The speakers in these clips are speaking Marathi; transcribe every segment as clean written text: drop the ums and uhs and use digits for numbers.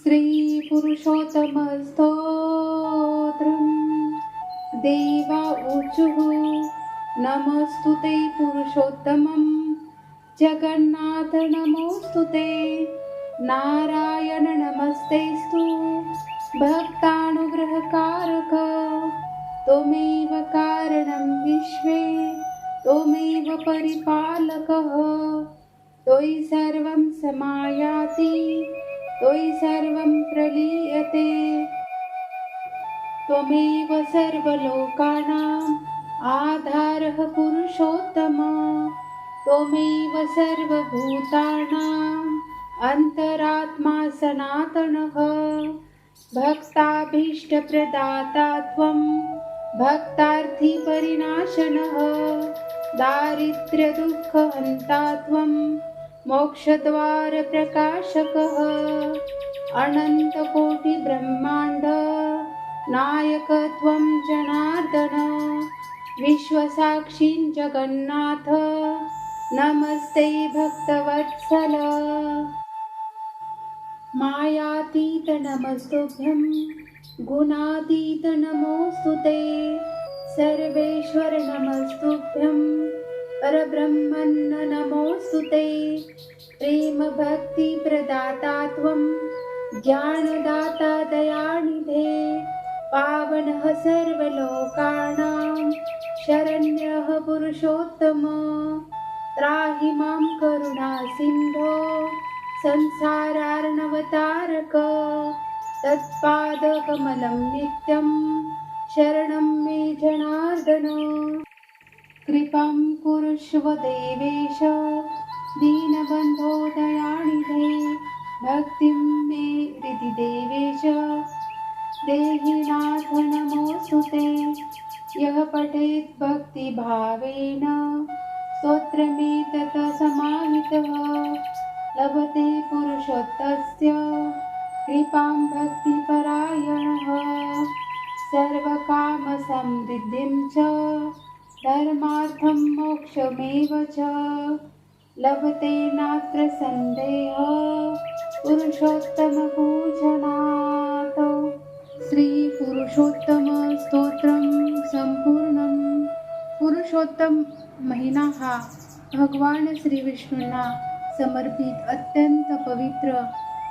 श्री पुरुषोत्तम स्तोत्रम् देवा ऊचुः नमस्तुते पुरुषोत्तमं जगन्नाथ नमोस्तुते नारायण नमस्तेस्तु भक्तानुग्रहकारक त्वमेव कारणं विश्वे त्वमेव परिपालकः त्वयि सर्वं समायाति त्वयि सर्वं प्रलीयते त्वमेव सर्वलोकानाम् आधारः पुरुषोत्तम त्वमेव सर्वभूतानाम् अन्तरात्मा सनातनः भक्ताभीष्टप्रदाता त्वं भक्तार्थिपरिनाशनः दारिद्र्यदुःखहन्ता त्वं मोक्षद्वारप्रकाशकः अनन्तकोटिब्रह्माण्ड नायक त्वं जनार्दन विश्वसाक्षी जगन्नाथ नमस्ते भक्तवत्सल मायातीत नमस्तुभ्यं गुणातीत नमोस्तुते सर्वेश्वर नमस्तुभ्यं परब्रह्मन् नमोस्तुते प्रेम भक्ति प्रदाता त्वं ज्ञानदाता दयानिधे पावनः सर्वलोकानां शरण्यः पुरुषोत्तम त्राहि मां करुणासिन्धो संसारार्णवतारक तत्पादकमलं नित्यं शरणं मे जनार्दन कृपां कुरुष्व देवेश दीनबन्धो दयानिधे भक्तिं मे हृदि देवेश देहि नाथ नमोस्तुते यः पठेत् भक्तिभावेन स्तोत्रमेतत् समाहितः लभते पुरुषोत्तस्य कृपां भक्तिपरायणः सर्वकामसमृद्धिं च धर्मार्थं मोक्षमेव च लभते नात्र सन्देहः पुरुषोत्तमपूजनात् श्री पुरुषोत्तम स्तोत्रम संपूर्णम। पुरुषोत्तम महिना हा भगवान श्री विष्णूंना समर्पित अत्यंत पवित्र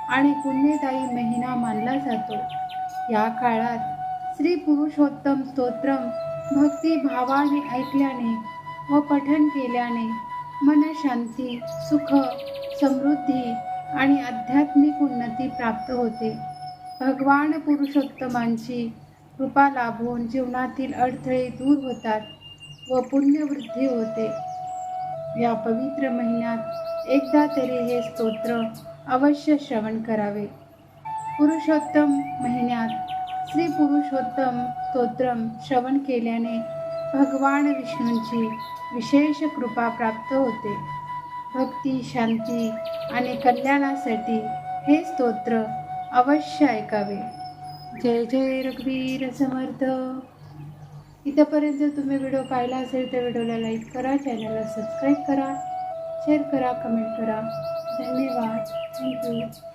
आणि पुण्यदायी महिना मानला जातो। या काळात श्री पुरुषोत्तम स्तोत्रम भक्तिभावाने ऐकल्याने व पठन केल्याने मनशांती, सुख, समृद्धी आणि आध्यात्मिक उन्नती प्राप्त होते। भगवान पुरुषोत्तमांची कृपा लाभून जीवनातील अडथळे दूर होतात व पुण्यवृद्धी होते। या पवित्र महिन्यात एकदा तरी हे स्तोत्र अवश्य श्रवण करावे। पुरुषोत्तम महिन्यात श्री पुरुषोत्तम स्तोत्रम श्रवण केल्याने भगवान विष्णूंची विशेष कृपा प्राप्त होते। भक्ती, शांती आणि कल्याणासाठी हे स्तोत्र अवश्य ऐकावे। जय जय रघुवीर समर्थ। इथपर्यंत तुम्ही व्हिडिओ पाहिला असेल तर व्हिडिओला लाईक करा, चॅनलला सबस्क्राईब करा, शेअर करा, कमेंट करा। धन्यवाद। थँक्यू।